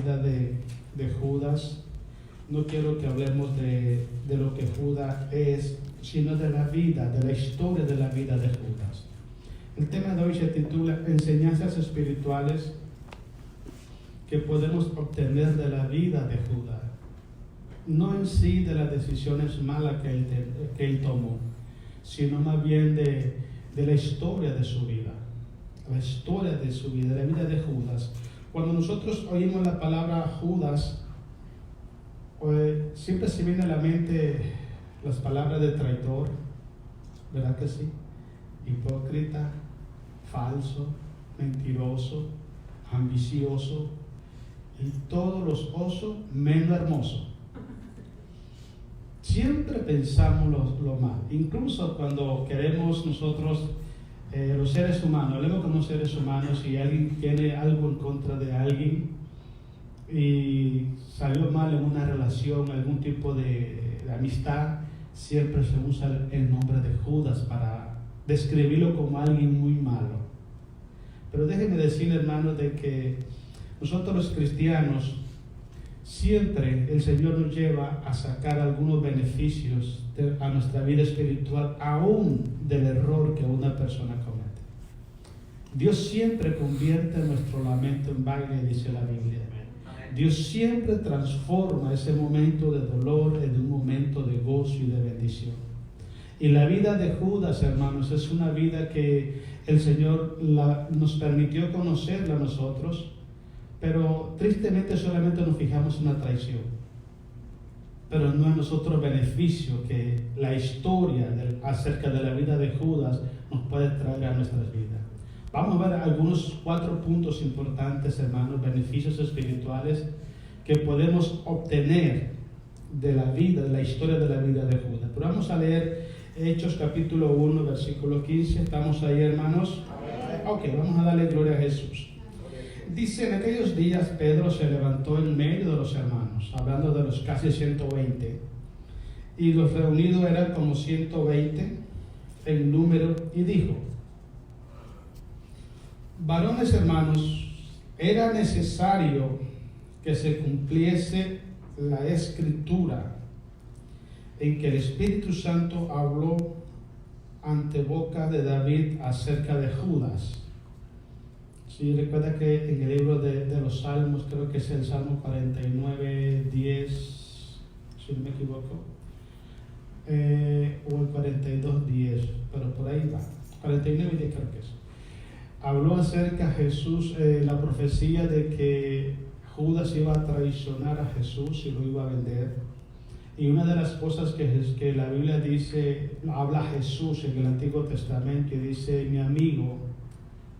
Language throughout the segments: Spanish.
de Judas. No quiero que hablemos de lo que Judas es, sino de la vida, de la historia de la vida de Judas. El tema de hoy se titula Enseñanzas espirituales que podemos obtener de la vida de Judas. No en sí de las decisiones malas que él tomó, sino más bien de la historia de su vida. La historia de su vida, la vida de Judas. Cuando nosotros oímos la palabra Judas, siempre se viene a la mente las palabras de traidor, ¿verdad que sí? Hipócrita, falso, mentiroso, ambicioso y todos los osos menos hermosos. Siempre pensamos lo mal, incluso cuando queremos nosotros, los seres humanos, hablemos como seres humanos, y alguien tiene algo en contra de alguien y salió mal en una relación, algún tipo de amistad, siempre se usa el nombre de Judas para describirlo como alguien muy malo. Pero déjenme decir, hermanos, de que nosotros los cristianos, siempre el Señor nos lleva a sacar algunos beneficios a nuestra vida espiritual, aún del error que una persona comete. Dios siempre convierte nuestro lamento en baile, dice la Biblia. Dios siempre transforma ese momento de dolor en un momento de gozo y de bendición. Y la vida de Judas, hermanos, es una vida que el Señor nos permitió conocerla a nosotros, pero tristemente solamente nos fijamos en la traición. Pero no en los otros beneficios que la historia acerca de la vida de Judas nos puede traer a nuestras vidas. Vamos a ver algunos 4 puntos importantes, hermanos, beneficios espirituales que podemos obtener de la vida, de la historia de la vida de Judas. Pero vamos a leer Hechos capítulo 1, versículo 15. ¿Estamos ahí, hermanos? Ok, vamos a darle gloria a Jesús. Dice, en aquellos días Pedro se levantó en medio de los hermanos, hablando de los casi 120, y los reunidos eran como 120 en número, y dijo: varones hermanos, era necesario que se cumpliese la escritura en que el Espíritu Santo habló ante boca de David acerca de Judas. Sí, recuerda que en el libro de los Salmos, creo que es el Salmo 49, 10, si no me equivoco, o el 42, 10, pero por ahí va, 49, 10 creo que es. Habló acerca de Jesús, la profecía de que Judas iba a traicionar a Jesús y lo iba a vender. Y una de las cosas que la Biblia dice, habla Jesús en el Antiguo Testamento y dice: mi amigo,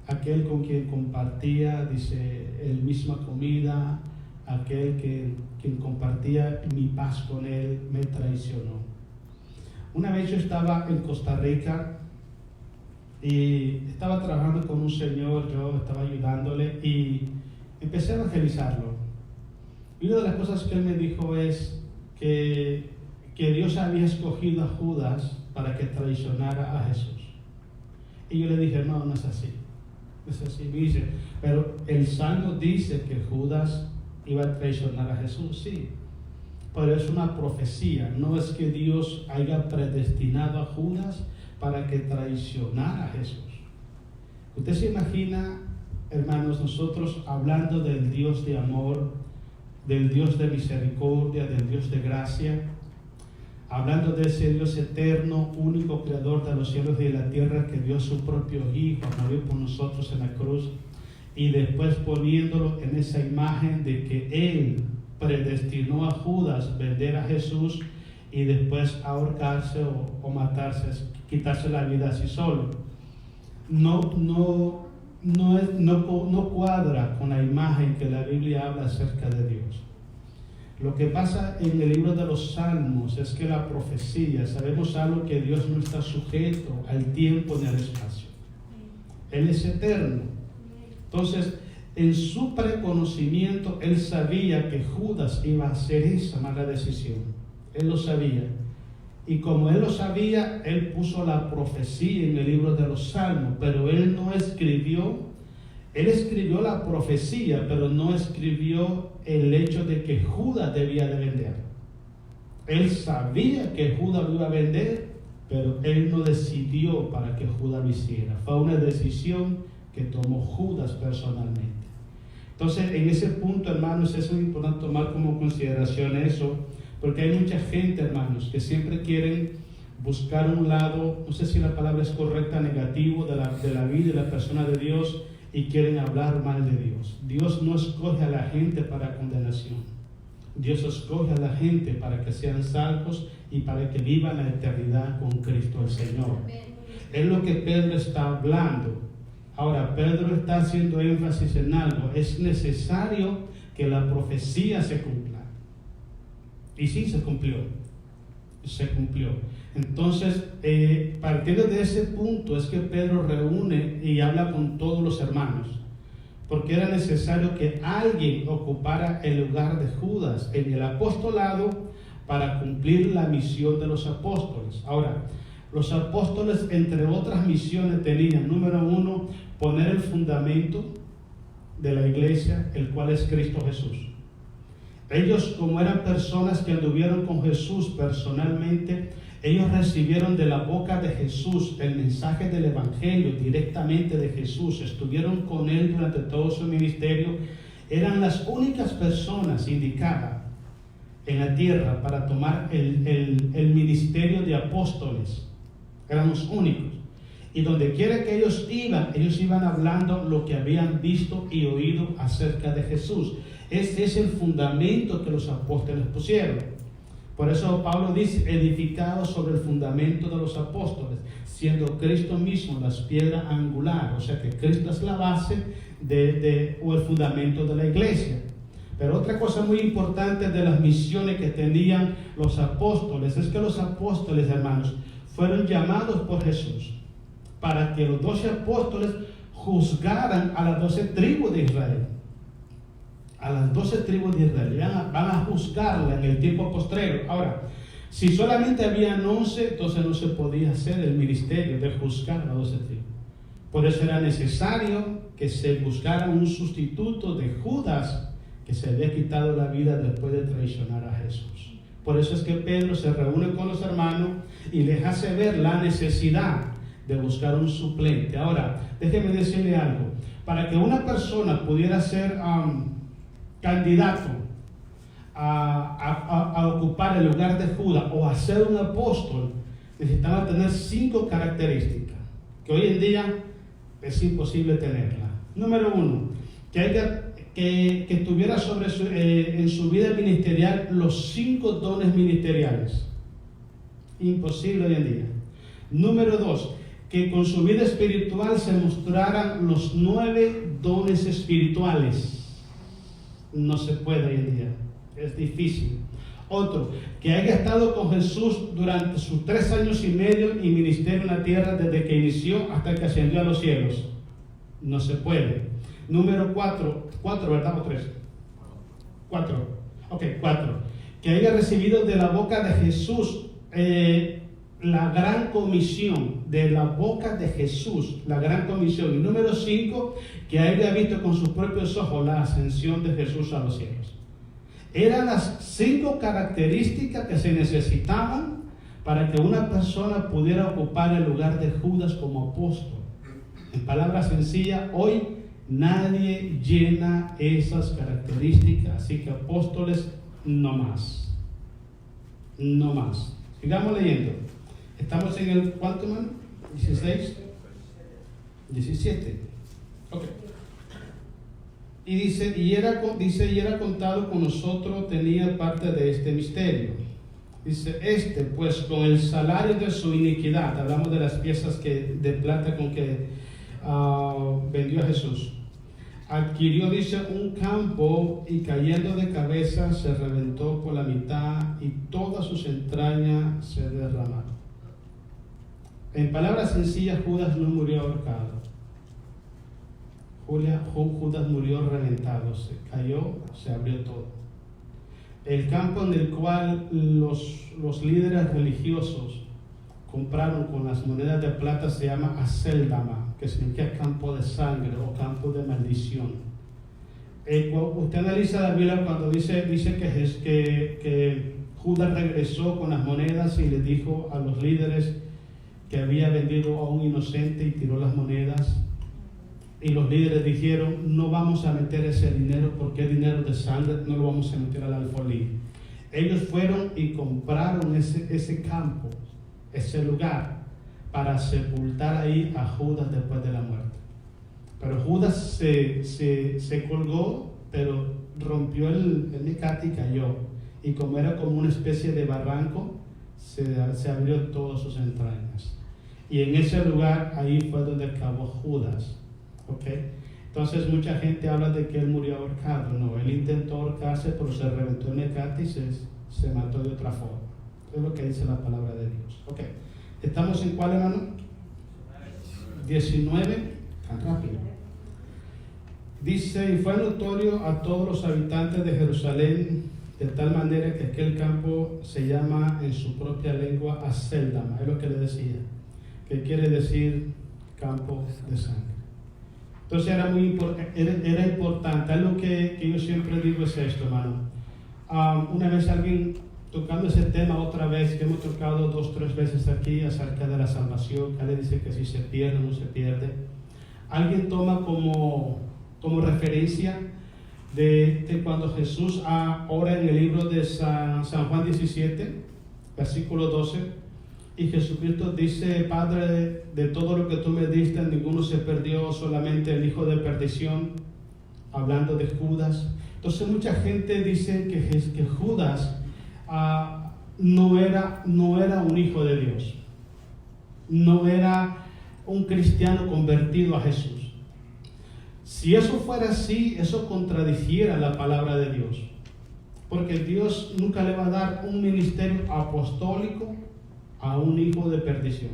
aquel con quien compartía, dice, el misma comida, aquel quien compartía mi paz con él, me traicionó. Una vez yo estaba en Costa Rica y estaba trabajando con un señor, yo estaba ayudándole y empecé a evangelizarlo. Y una de las cosas que él me dijo es que Dios había escogido a Judas para que traicionara a Jesús. Y yo le dije: no, no es así. Es así, dice, pero el Salmo dice que Judas iba a traicionar a Jesús, sí, pero es una profecía, no es que Dios haya predestinado a Judas para que traicionara a Jesús. Usted se imagina, hermanos, nosotros hablando del Dios de amor, del Dios de misericordia, del Dios de gracia, hablando de ese Dios eterno, único creador de los cielos y de la tierra, que dio a su propio Hijo a morir por nosotros en la cruz, y después poniéndolo en esa imagen de que Él predestinó a Judas vender a Jesús y después ahorcarse o matarse, quitarse la vida así solo. No cuadra con la imagen que la Biblia habla acerca de Dios. Lo que pasa en el libro de los Salmos es que la profecía, sabemos algo, que Dios no está sujeto al tiempo ni al espacio. Él es eterno. Entonces, en su preconocimiento, Él sabía que Judas iba a hacer esa mala decisión. Él lo sabía. Y como Él lo sabía, Él puso la profecía en el libro de los Salmos, pero Él no escribió Él escribió la profecía, pero no escribió el hecho de que Judas debía de vender. Él sabía que Judas lo iba a vender, pero él no decidió para que Judas lo hiciera. Fue una decisión que tomó Judas personalmente. Entonces, en ese punto, hermanos, es muy importante tomar como consideración eso, porque hay mucha gente, hermanos, que siempre quieren buscar un lado, no sé si la palabra es correcta, negativo de la vida y la persona de Dios, y quieren hablar mal de Dios. Dios no escoge a la gente para condenación. Dios escoge a la gente para que sean salvos y para que vivan la eternidad con Cristo el Señor. Es lo que Pedro está hablando. Ahora, Pedro está haciendo énfasis en algo. Es necesario que la profecía se cumpla. Y sí, se cumplió. Se cumplió. Entonces, partiendo de ese punto es que Pedro reúne y habla con todos los hermanos, porque era necesario que alguien ocupara el lugar de Judas en el apostolado para cumplir la misión de los apóstoles. Ahora, los apóstoles, entre otras misiones, tenían, número 1, poner el fundamento de la iglesia, el cual es Cristo Jesús. Ellos, como eran personas que anduvieron con Jesús personalmente, ellos recibieron de la boca de Jesús el mensaje del Evangelio directamente de Jesús. Estuvieron con Él durante todo su ministerio. Eran las únicas personas indicadas en la tierra para tomar el ministerio de apóstoles. Eran los únicos. Y donde quiera que ellos iban hablando lo que habían visto y oído acerca de Jesús. Este es el fundamento que los apóstoles pusieron. Por eso Pablo dice, edificado sobre el fundamento de los apóstoles, siendo Cristo mismo la piedra angular. O sea que Cristo es la base o el fundamento de la iglesia. Pero otra cosa muy importante de las misiones que tenían los apóstoles es que los apóstoles, hermanos, fueron llamados por Jesús para que los 12 apóstoles juzgaran a las 12 tribus de Israel. A las 12 tribus de Israel van a juzgarla en el tiempo postrero. Ahora, si solamente habían 11, entonces no se podía hacer el ministerio de juzgar a las 12 tribus. Por eso era necesario que se buscara un sustituto de Judas, que se había quitado la vida después de traicionar a Jesús. Por eso es que Pedro se reúne con los hermanos y les hace ver la necesidad de buscar un suplente. Ahora, déjeme decirle algo. Para que una persona pudiera ser candidato a ocupar el lugar de Judas o a ser un apóstol, necesitaba tener 5 características que hoy en día es imposible tenerla. Número 1, que tuviera en su vida ministerial los 5 dones ministeriales. Imposible hoy en día. Número 2, que con su vida espiritual se mostraran los 9 dones espirituales. No se puede hoy en día, es difícil. Otro, que haya estado con Jesús durante sus 3 años y medio y ministerio en la tierra desde que inició hasta que ascendió a los cielos. No se puede. Número 4, ¿verdad? ¿O 3? 4. Ok, 4. Que haya recibido de la boca de Jesús la gran comisión, de la boca de Jesús, la gran comisión. Y número 5, que haya visto con sus propios ojos la ascensión de Jesús a los cielos. Eran las 5 características que se necesitaban para que una persona pudiera ocupar el lugar de Judas como apóstol. En palabras sencillas, hoy nadie llena esas características, así que apóstoles no más. No más. Sigamos leyendo. Estamos en el ¿cuánto, hermano? 16. 17. Ok. Y dice, y era contado con nosotros, tenía parte de este misterio. Dice, pues con el salario de su iniquidad, hablamos de las piezas de plata con que vendió a Jesús, adquirió, dice, un campo y cayendo de cabeza se reventó por la mitad y todas sus entrañas se derramaron. En palabras sencillas, Judas no murió ahorcado. Judas murió reventado, se cayó, se abrió todo. El campo en el cual los líderes religiosos compraron con las monedas de plata se llama Aceldama, que significa campo de sangre o campo de maldición. Usted analiza la Biblia cuando dice que Judas regresó con las monedas y le dijo a los líderes que había vendido a un inocente y tiró las monedas. Y los líderes dijeron, no vamos a meter ese dinero porque es dinero de sangre, no lo vamos a meter al alfolí. Ellos fueron y compraron ese campo, ese lugar, para sepultar ahí a Judas después de la muerte. Pero Judas se colgó, pero rompió el mecate y cayó. Y como era como una especie de barranco, se abrió todas sus entrañas. Y en ese lugar, ahí fue donde acabó Judas. ¿Okay? Entonces mucha gente habla de que él murió ahorcado. No, él intentó ahorcarse, pero se reventó el mecate y se mató de otra forma. Es lo que dice la palabra de Dios. Okay. ¿Estamos en cuál, hermano? 19. Tan rápido. Dice, y fue notorio a todos los habitantes de Jerusalén, de tal manera que aquel campo se llama en su propia lengua Aceldama. Es lo que le decía, que quiere decir campo de sangre. Entonces era importante. Algo que yo siempre digo es esto, hermano. Una vez alguien tocando ese tema otra vez, que hemos tocado 2 o 3 veces aquí acerca de la salvación, que le dice que si se pierde o no se pierde. Alguien toma como referencia de cuando Jesús ora en el libro de San Juan 17, versículo 12. Y Jesucristo dice, Padre, de todo lo que tú me diste, ninguno se perdió, solamente el hijo de perdición, hablando de Judas. Entonces mucha gente dice que Judas no era un hijo de Dios, no era un cristiano convertido a Jesús. Si eso fuera así, eso contradiciera la palabra de Dios, porque Dios nunca le va a dar un ministerio apostólico a un hijo de perdición.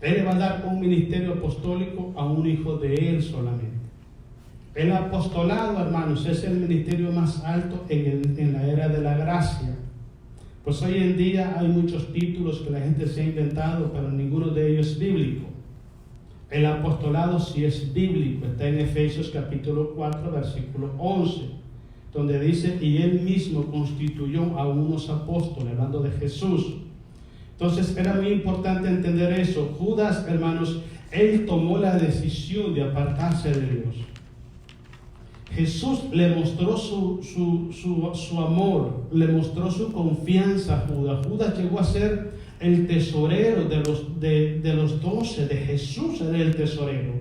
Él le va a dar un ministerio apostólico a un hijo de Él solamente. El apostolado, hermanos, es el ministerio más alto en la era de la gracia. Pues hoy en día hay muchos títulos que la gente se ha inventado, pero ninguno de ellos es bíblico. El apostolado sí es bíblico. Está en Efesios capítulo 4, versículo 11, donde dice, y Él mismo constituyó a unos apóstoles, hablando de Jesús. Entonces era muy importante entender eso. Judas, hermanos, él tomó la decisión de apartarse de Dios. Jesús le mostró su amor, le mostró su confianza a Judas. Judas llegó a ser el tesorero de los 12, de Jesús era el tesorero.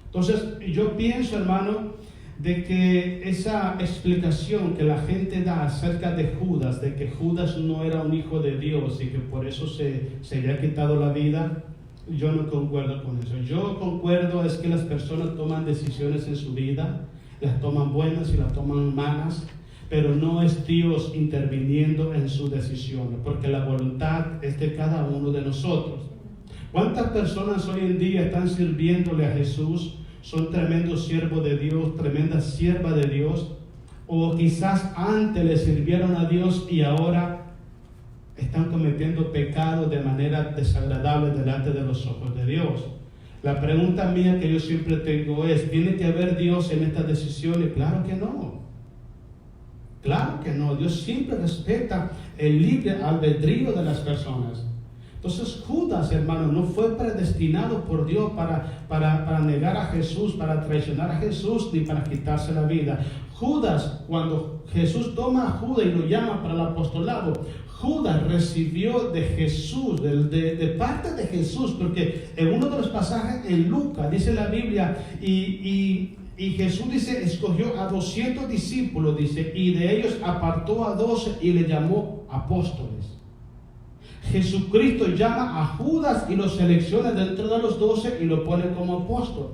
Entonces yo pienso, hermano, de que esa explicación que la gente da acerca de Judas, de que Judas no era un hijo de Dios y que por eso se le ha quitado la vida, yo no concuerdo con eso. Yo concuerdo es que las personas toman decisiones en su vida, las toman buenas y las toman malas, pero no es Dios interviniendo en sus decisiones, porque la voluntad es de cada uno de nosotros. ¿Cuántas personas hoy en día están sirviéndole a Jesús? Son tremendos siervos de Dios, tremendas siervas de Dios, o quizás antes le sirvieron a Dios y ahora están cometiendo pecados de manera desagradable delante de los ojos de Dios. La pregunta mía que yo siempre tengo es, ¿tiene que haber Dios en estas decisiones? Claro que no. Claro que no. Dios siempre respeta el libre albedrío de las personas. Entonces Judas, hermano, no fue predestinado por Dios para negar a Jesús, para traicionar a Jesús, ni para quitarse la vida. Judas, cuando Jesús toma a Judas y lo llama para el apostolado, Judas recibió de Jesús, de parte de Jesús, porque en uno de los pasajes en Lucas dice la Biblia, y Jesús dice, escogió a 200 discípulos, dice, y de ellos apartó a 12 y le llamó apóstoles. Jesucristo llama a Judas y lo selecciona dentro de los 12 y lo pone como apóstol.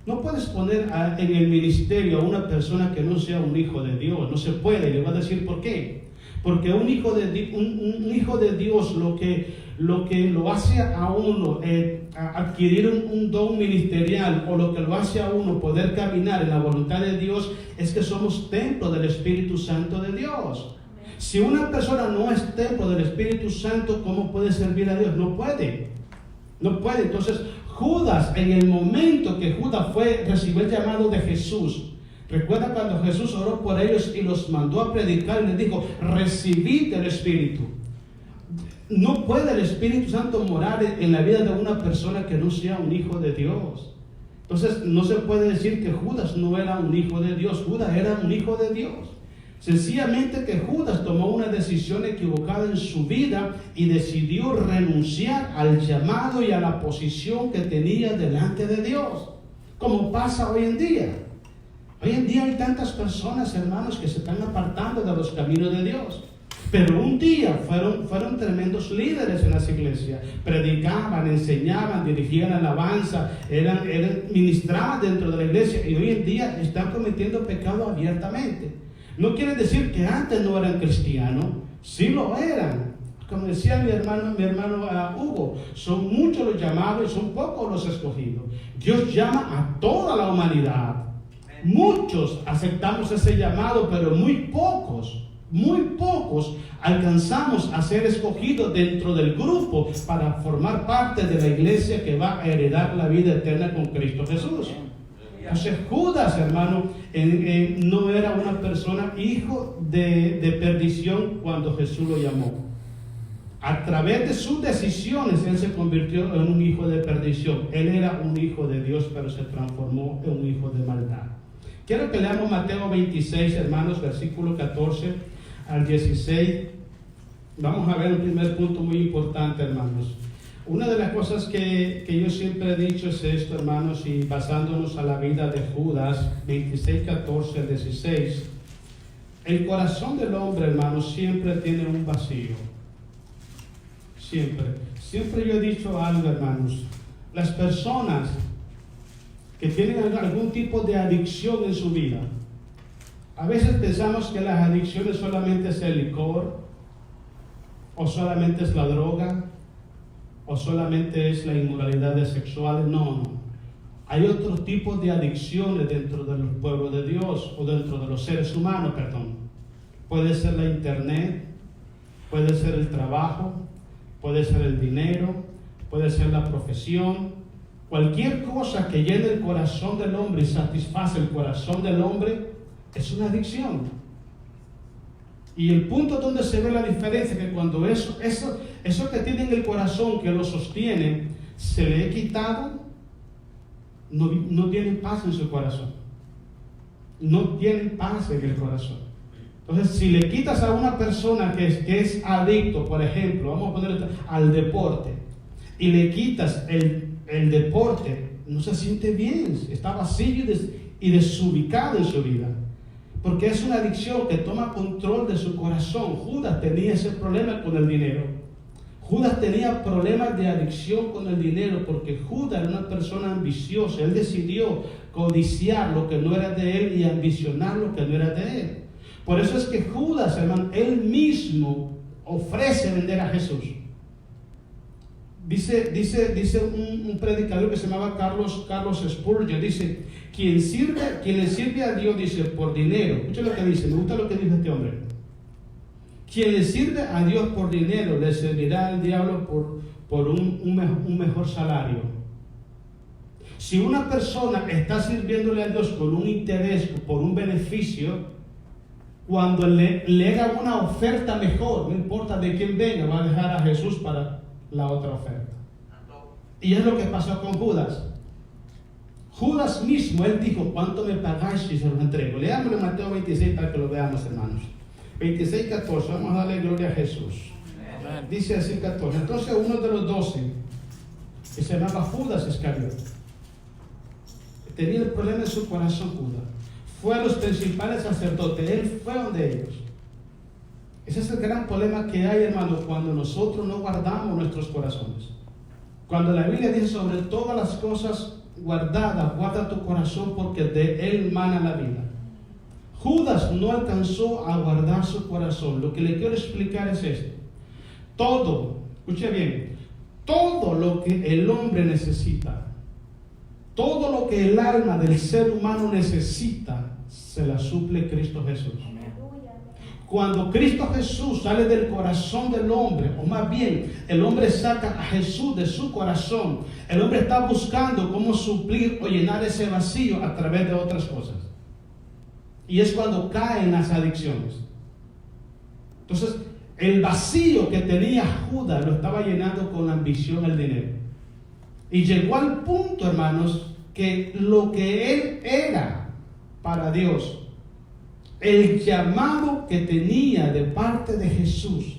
No puedes poner en el ministerio a una persona que no sea un hijo de Dios, no se puede, y le va a decir por qué. Porque un hijo de Dios lo que lo hace a uno adquirir un don ministerial, o lo que lo hace a uno poder caminar en la voluntad de Dios, es que somos templo del Espíritu Santo de Dios. Si una persona no es templo del Espíritu Santo, ¿cómo puede servir a Dios? No puede. No puede. Entonces, Judas, en el momento que Judas recibió el llamado de Jesús, recuerda cuando Jesús oró por ellos y los mandó a predicar y les dijo, recibid el Espíritu. No puede el Espíritu Santo morar en la vida de una persona que no sea un hijo de Dios. Entonces no se puede decir que Judas no era un hijo de Dios. Judas era un hijo de Dios. Sencillamente que Judas tomó una decisión equivocada en su vida y decidió renunciar al llamado y a la posición que tenía delante de Dios, como pasa hoy en día. Hoy en día hay tantas personas, hermanos, que se están apartando de los caminos de Dios. Pero un día fueron tremendos líderes en las iglesias. Predicaban, enseñaban, dirigían alabanza, ministraban dentro de la iglesia. Y hoy en día están cometiendo pecado abiertamente. No quiere decir que antes no eran cristianos. Sí lo eran. Como decía mi hermano Hugo, son muchos los llamados y son pocos los escogidos. Dios llama a toda la humanidad. Muchos aceptamos ese llamado, pero muy pocos alcanzamos a ser escogidos dentro del grupo para formar parte de la iglesia que va a heredar la vida eterna con Cristo Jesús. Entonces Judas, hermano, no era una persona hijo de perdición cuando Jesús lo llamó. A través de sus decisiones, él se convirtió en un hijo de perdición. Él era un hijo de Dios, pero se transformó en un hijo de maldad. Quiero que leamos Mateo 26, hermanos, versículo 14 al 16. Vamos a ver un primer punto muy importante, hermanos. Una de las cosas que yo siempre he dicho es esto, hermanos, y basándonos a la vida de Judas, 26, 14 al 16. El corazón del hombre, hermanos, siempre tiene un vacío. Siempre yo he dicho algo, hermanos. Las personas que tienen algún tipo de adicción en su vida, a veces pensamos que las adicciones solamente es el licor, o solamente es la droga, o solamente es la inmoralidad sexual. No. Hay otros tipos de adicciones dentro del pueblo de Dios, o dentro de los seres humanos, perdón. Puede ser la internet, puede ser el trabajo, puede ser el dinero, puede ser la profesión. Cualquier cosa que llene el corazón del hombre y satisface el corazón del hombre es una adicción. Y el punto donde se ve la diferencia es que cuando eso que tiene en el corazón, que lo sostiene, se le ha quitado, no tienen paz en su corazón. No tienen paz en el corazón. Entonces, si le quitas a una persona que es adicto, por ejemplo, vamos a poner al deporte, y le quitas el deporte, no se siente bien, está vacío y desubicado en su vida, porque es una adicción que toma control de su corazón. Judas tenía ese problema con el dinero. Judas tenía problemas de adicción con el dinero porque Judas era una persona ambiciosa. Él decidió codiciar lo que no era de él y ambicionar lo que no era de él. Por eso es que Judas, hermano, él mismo ofrece vender a Jesús. Dice un predicador que se llamaba Carlos Spurgeon, dice, quien le sirve a Dios, dice, por dinero. Escucha lo que dice, me gusta lo que dice este hombre. Quien le sirve a Dios por dinero, le servirá al diablo por un mejor salario. Si una persona está sirviéndole a Dios con un interés, por un beneficio, cuando le haga una oferta mejor, no importa de quién venga, va a dejar a Jesús para la otra oferta. Y es lo que pasó con Judas. Judas mismo, él dijo, ¿cuánto me pagáis si se lo entrego? Leámoslo en Mateo 26 para que lo veamos, hermanos. 26, 14, vamos a darle gloria a Jesús. Amén. Dice así 14. Entonces uno de los 12, que se llamaba Judas Iscariote, tenía el problema en su corazón. Judas fue a los principales sacerdotes, él fue donde ellos. Ese es el gran problema que hay, hermano, cuando nosotros no guardamos nuestros corazones. Cuando la Biblia dice, sobre todas las cosas guardadas, guarda tu corazón porque de él mana la vida. Judas no alcanzó a guardar su corazón. Lo que le quiero explicar es esto. Todo, escuche bien, todo lo que el hombre necesita, todo lo que el alma del ser humano necesita, se la suple Cristo Jesús. Cuando Cristo Jesús sale del corazón del hombre, o más bien, el hombre saca a Jesús de su corazón, el hombre está buscando cómo suplir o llenar ese vacío a través de otras cosas. Y es cuando caen las adicciones. Entonces, el vacío que tenía Judas lo estaba llenando con la ambición al dinero. Y llegó al punto, hermanos, que lo que él era para Dios, el llamado que tenía de parte de Jesús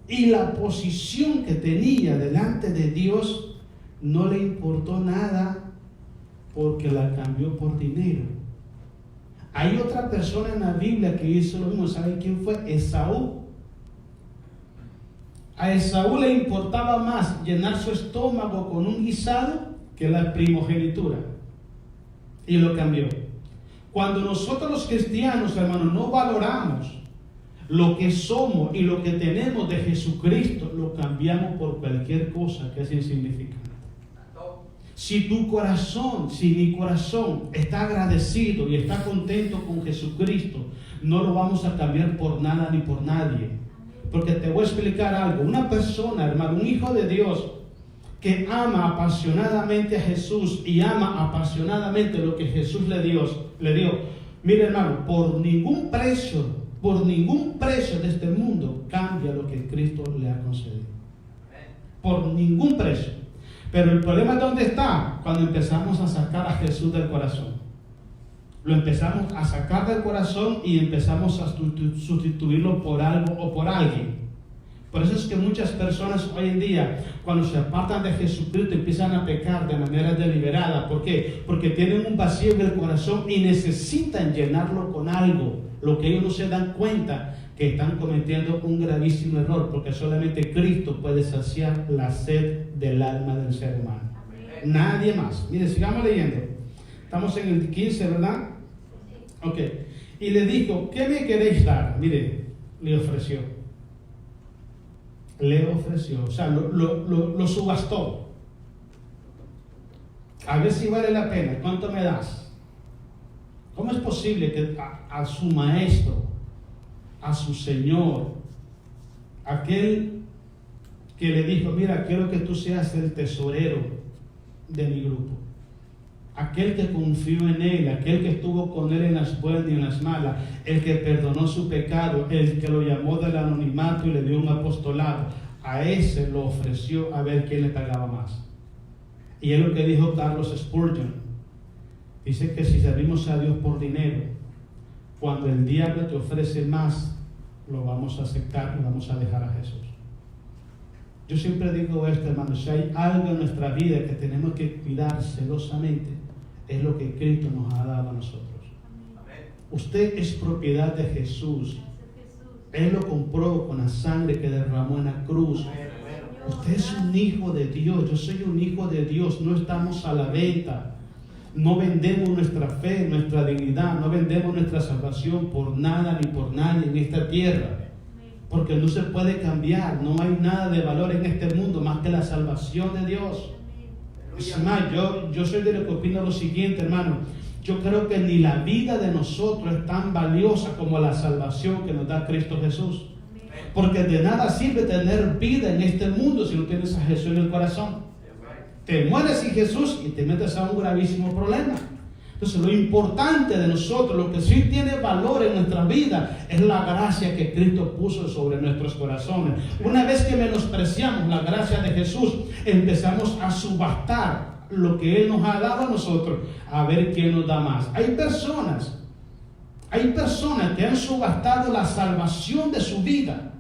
y la posición que tenía delante de Dios, no le importó nada porque la cambió por dinero. Hay otra persona en la Biblia que hizo lo mismo. ¿Saben quién fue? Esaú. A Esaú le importaba más llenar su estómago con un guisado que la primogenitura. Y lo cambió. Cuando nosotros los cristianos, hermanos, no valoramos lo que somos y lo que tenemos de Jesucristo, lo cambiamos por cualquier cosa que es insignificante. Si tu corazón, si mi corazón está agradecido y está contento con Jesucristo, no lo vamos a cambiar por nada ni por nadie. Porque te voy a explicar algo. Una persona, hermano, un hijo de Dios que ama apasionadamente a Jesús y ama apasionadamente lo que Jesús le dio. Mire, hermano, por ningún precio de este mundo cambia lo que Cristo le ha concedido. Por ningún precio. Pero el problema es dónde está, cuando empezamos a sacar a Jesús del corazón. Lo empezamos a sacar del corazón y empezamos a sustituirlo por algo o por alguien. Por eso es que muchas personas hoy en día, cuando se apartan de Jesucristo, empiezan a pecar de manera deliberada. ¿Por qué? Porque tienen un vacío en el corazón y necesitan llenarlo con algo. Lo que ellos no se dan cuenta que están cometiendo un gravísimo error, porque solamente Cristo puede saciar la sed del alma del ser humano. Nadie más. Mire, sigamos leyendo. Estamos en el 15, ¿verdad? Ok. Y le dijo, ¿qué me queréis dar? Mire, le ofreció. O sea, lo subastó. A ver si vale la pena. ¿Cuánto me das? ¿Cómo es posible que a su maestro, a su Señor, aquel que le dijo, mira, quiero que tú seas el tesorero de mi grupo, aquel que confió en él, aquel que estuvo con él en las buenas y en las malas, el que perdonó su pecado, el que lo llamó del anonimato y le dio un apostolado, a ese lo ofreció a ver quién le pagaba más? Y es lo que dijo Carlos Spurgeon. Dice que si servimos a Dios por dinero, cuando el diablo te ofrece más, lo vamos a aceptar y vamos a dejar a Jesús. Yo siempre digo esto, hermano, si hay algo en nuestra vida que tenemos que cuidar celosamente, es lo que Cristo nos ha dado a nosotros. Amén. Usted es propiedad de Jesús. Él lo compró con la sangre que derramó en la cruz. Usted es un hijo de Dios, yo soy un hijo de Dios, no estamos a la venta. No vendemos nuestra fe, nuestra dignidad, no vendemos nuestra salvación por nada ni por nadie en esta tierra. Porque no se puede cambiar, no hay nada de valor en este mundo más que la salvación de Dios. Es más, yo soy de lo que opino lo siguiente, hermano. Yo creo que ni la vida de nosotros es tan valiosa como la salvación que nos da Cristo Jesús. Porque de nada sirve tener vida en este mundo si no tienes a Jesús en el corazón. Te mueres sin Jesús y te metes a un gravísimo problema. Entonces lo importante de nosotros, lo que sí tiene valor en nuestra vida, es la gracia que Cristo puso sobre nuestros corazones. Una vez que menospreciamos la gracia de Jesús, empezamos a subastar lo que Él nos ha dado a nosotros, a ver quién nos da más. Hay personas que han subastado la salvación de su vida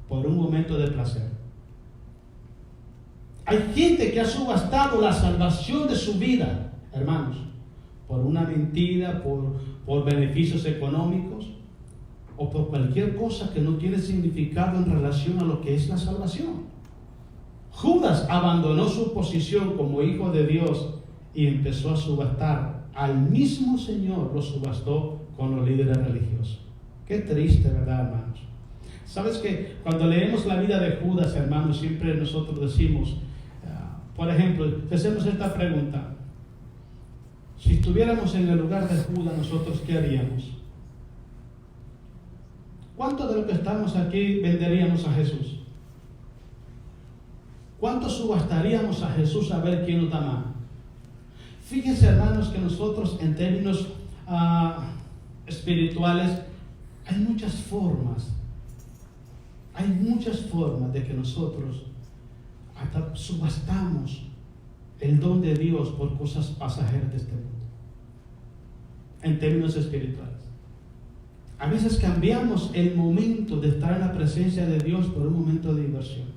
por un momento de placer. Hay gente que ha subastado la salvación de su vida, hermanos, por una mentira, por beneficios económicos o por cualquier cosa que no tiene significado en relación a lo que es la salvación. Judas abandonó su posición como hijo de Dios y empezó a subastar. Al mismo Señor lo subastó con los líderes religiosos. Qué triste, ¿verdad, hermanos? ¿Sabes que cuando leemos la vida de Judas, hermanos, siempre nosotros decimos, por ejemplo, hacemos esta pregunta: si estuviéramos en el lugar de Judas, ¿nosotros qué haríamos? ¿Cuántos de los que estamos aquí venderíamos a Jesús? ¿Cuánto subastaríamos a Jesús a ver quién nos da más? Fíjense, hermanos, que nosotros en términos espirituales hay muchas formas de que nosotros hasta subastamos el don de Dios por cosas pasajeras de este mundo. En términos espirituales, a veces cambiamos el momento de estar en la presencia de Dios por un momento de diversión.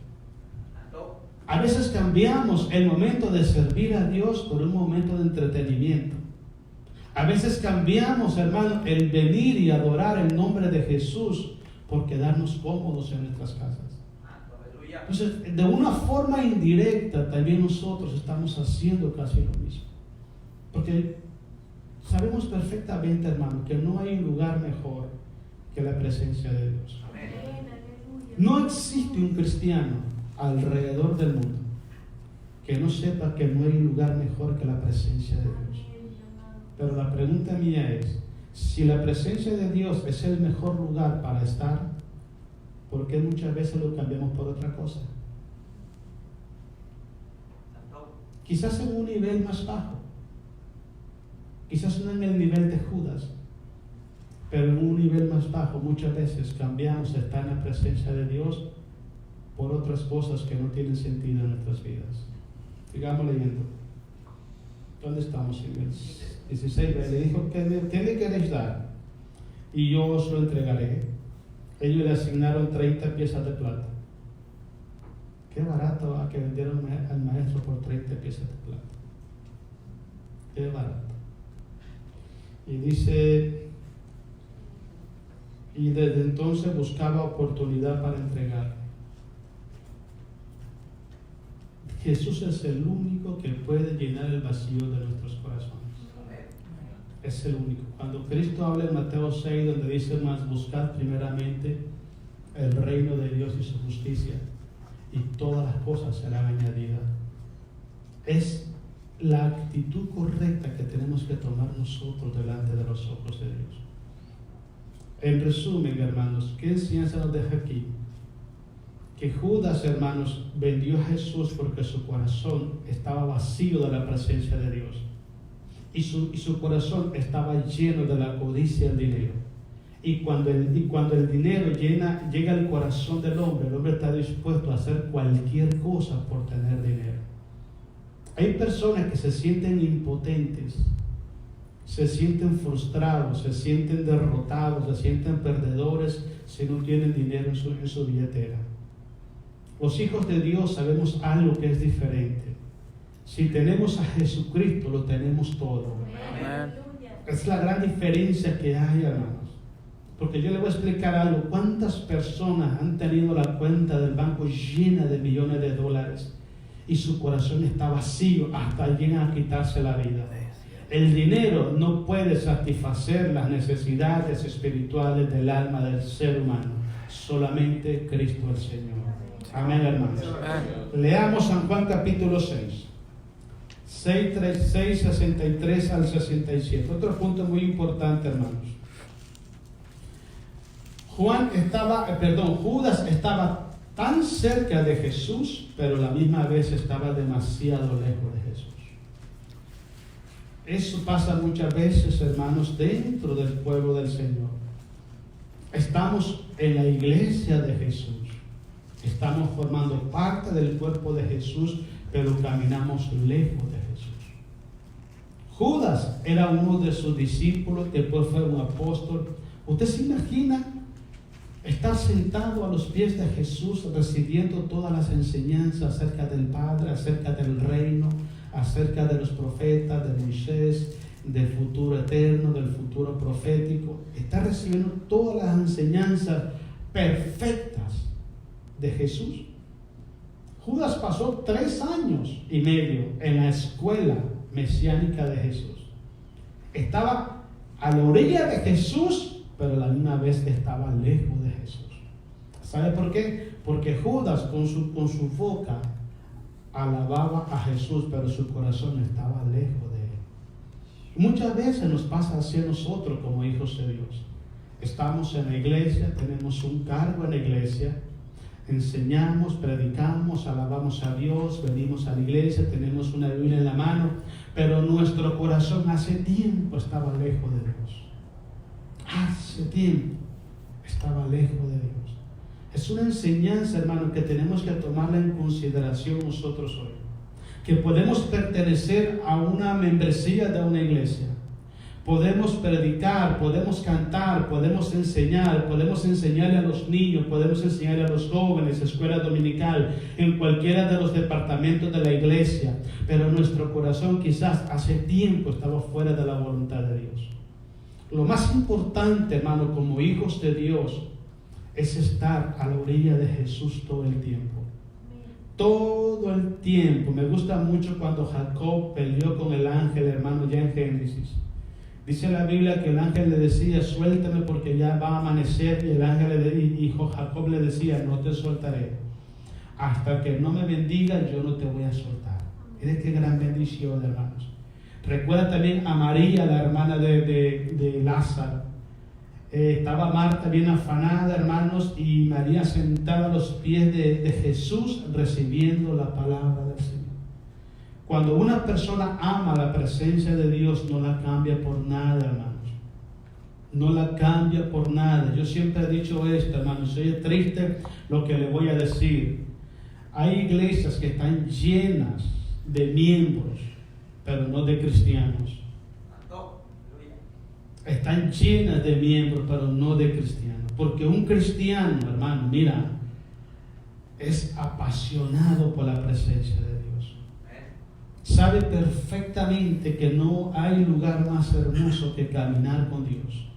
A veces cambiamos el momento de servir a Dios por un momento de entretenimiento. A veces cambiamos, hermano, el venir y adorar el nombre de Jesús por quedarnos cómodos en nuestras casas. Entonces, de una forma indirecta, también nosotros estamos haciendo casi lo mismo. Porque sabemos perfectamente, hermano, que no hay un lugar mejor que la presencia de Dios. No existe un cristiano alrededor del mundo que no sepa que no hay un lugar mejor que la presencia de Dios. Pero la pregunta mía es, si la presencia de Dios es el mejor lugar para estar, ¿por qué muchas veces lo cambiamos por otra cosa? Quizás en un nivel más bajo, quizás no en el nivel de Judas, pero en un nivel más bajo muchas veces cambiamos estar en la presencia de Dios por otras cosas que no tienen sentido en nuestras vidas. Sigamos leyendo. ¿Dónde estamos? En el 16. Le dijo, ¿qué le queréis dar? Y yo os lo entregaré. Ellos le asignaron 30 piezas de plata. Qué barato a que vendieron al maestro por 30 piezas de plata. Qué barato. Y dice, y desde entonces buscaba oportunidad para entregar. Jesús es el único que puede llenar el vacío de nuestros corazones. Es el único. Cuando Cristo habla en Mateo 6, donde dice más, buscar primeramente el reino de Dios y su justicia, y todas las cosas serán añadidas. Es la actitud correcta que tenemos que tomar nosotros delante de los ojos de Dios. En resumen, hermanos, ¿qué enseñanza nos deja aquí? Que Judas, hermanos, vendió a Jesús porque su corazón estaba vacío de la presencia de Dios. Y su corazón estaba lleno de la codicia del dinero. Y cuando el dinero llega al corazón del hombre, el hombre está dispuesto a hacer cualquier cosa por tener dinero. Hay personas que se sienten impotentes, se sienten frustrados, se sienten derrotados, se sienten perdedores si no tienen dinero en su billetera. Los hijos de Dios sabemos algo que es diferente. Si tenemos a Jesucristo, lo tenemos todo. Amén. Es la gran diferencia que hay, hermanos. Porque yo le voy a explicar algo. ¿Cuántas personas han tenido la cuenta del banco llena de millones de dólares y su corazón está vacío hasta llegan a quitarse la vida? El dinero no puede satisfacer las necesidades espirituales del alma del ser humano. Solamente Cristo el Señor. Amén, hermanos. Leamos San Juan capítulo 6. 63 al 67. Otro punto muy importante, hermanos. Judas estaba tan cerca de Jesús, pero a la misma vez estaba demasiado lejos de Jesús. Eso pasa muchas veces, hermanos, dentro del pueblo del Señor. Estamos en la iglesia de Jesús. Estamos formando parte del cuerpo de Jesús, pero caminamos lejos de Jesús. Judas era uno de sus discípulos, después fue un apóstol. ¿Usted se imagina estar sentado a los pies de Jesús, recibiendo todas las enseñanzas acerca del Padre, acerca del reino, acerca de los profetas, de Moisés, del futuro eterno, del futuro profético? Está recibiendo todas las enseñanzas perfectas de Jesús. Judas pasó 3 años y medio en la escuela mesiánica de Jesús. Estaba a la orilla de Jesús, pero a la misma vez estaba lejos de Jesús. ¿Sabe por qué? Porque Judas con su boca alababa a Jesús, pero su corazón estaba lejos de él. Muchas veces nos pasa así a nosotros como hijos de Dios. Estamos en la iglesia, tenemos un cargo en la iglesia, enseñamos, predicamos, alabamos a Dios, venimos a la iglesia, tenemos una Biblia en la mano, pero nuestro corazón hace tiempo estaba lejos de Dios. Hace tiempo estaba lejos de Dios. Es una enseñanza, hermano, que tenemos que tomarla en consideración nosotros hoy. Que podemos pertenecer a una membresía de una iglesia. Podemos predicar, podemos cantar, podemos enseñarle a los niños, podemos enseñarle a los jóvenes, escuela dominical, en cualquiera de los departamentos de la iglesia. Pero nuestro corazón quizás hace tiempo estaba fuera de la voluntad de Dios. Lo más importante, hermano, como hijos de Dios, es estar a la orilla de Jesús todo el tiempo. Todo el tiempo. Me gusta mucho cuando Jacob peleó con el ángel, hermano, ya en Génesis. Dice la Biblia que el ángel le decía, suéltame porque ya va a amanecer, y el ángel Jacob le decía, no te soltaré. Hasta que no me bendiga, yo no te voy a soltar. Mire qué gran bendición, hermanos. Recuerda también a María, la hermana de Lázaro. Estaba Marta bien afanada, hermanos, y María sentada a los pies de Jesús recibiendo la palabra del Señor. Cuando una persona ama la presencia de Dios, no la cambia por nada, hermanos. No la cambia por nada. Yo siempre he dicho esto, hermanos. Soy triste lo que le voy a decir. Hay iglesias que están llenas de miembros, pero no de cristianos. Están llenas de miembros, pero no de cristianos. Porque un cristiano, hermano, mira, es apasionado por la presencia de Dios. Sabe perfectamente que no hay lugar más hermoso que caminar con Dios,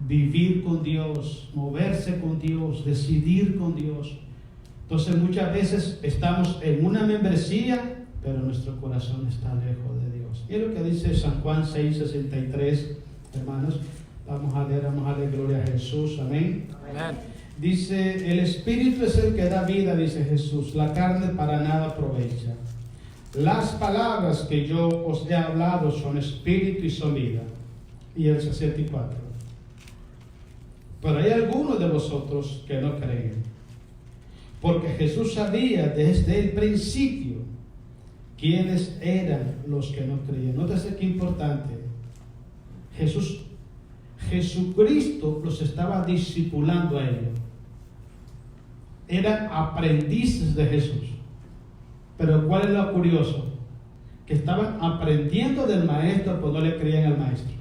vivir con Dios, moverse con Dios, decidir con Dios. Entonces muchas veces estamos en una membresía, pero nuestro corazón está lejos de Dios. Y es lo que dice San Juan 6:63, hermanos. Vamos a leer, gloria a Jesús, amén. Amén. Dice, el Espíritu es el que da vida, dice Jesús, la carne para nada aprovecha. Las palabras que yo os he hablado son espíritu y son vida. Y el 64. Pero hay algunos de vosotros que no creen. Porque Jesús sabía desde el principio quiénes eran los que no creían. Nótese qué importante. Jesucristo los estaba discipulando a ellos. Eran aprendices de Jesús. Pero ¿cuál es lo curioso? Que estaban aprendiendo del maestro, pero no le creían al maestro.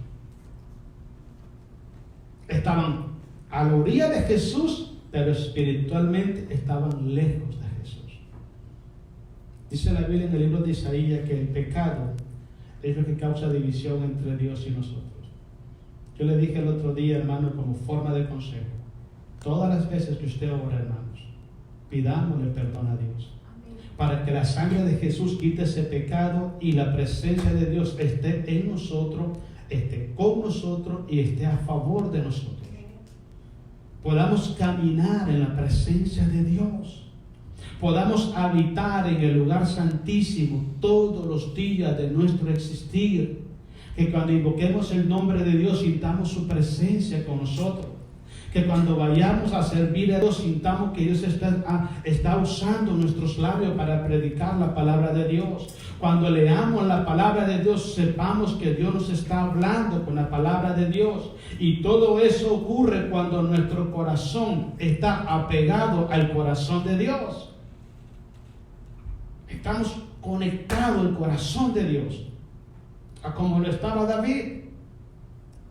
Estaban a la orilla de Jesús, pero espiritualmente estaban lejos de Jesús. Dice la Biblia en el libro de Isaías que el pecado es lo que causa división entre Dios y nosotros. Yo le dije el otro día, hermano, como forma de consejo, todas las veces que usted ora, hermanos, pidámosle perdón a Dios, para que la sangre de Jesús quite ese pecado y la presencia de Dios esté en nosotros, esté con nosotros y esté a favor de nosotros. Podamos caminar en la presencia de Dios, podamos habitar en el lugar santísimo todos los días de nuestro existir, que cuando invoquemos el nombre de Dios sintamos su presencia con nosotros, que cuando vayamos a servir a Dios sintamos que Dios está usando nuestros labios para predicar la palabra de Dios. Cuando leamos la palabra de Dios sepamos que Dios nos está hablando con la palabra de Dios. Y todo eso ocurre cuando nuestro corazón está apegado al corazón de Dios. Estamos conectados al corazón de Dios, a como lo estaba David.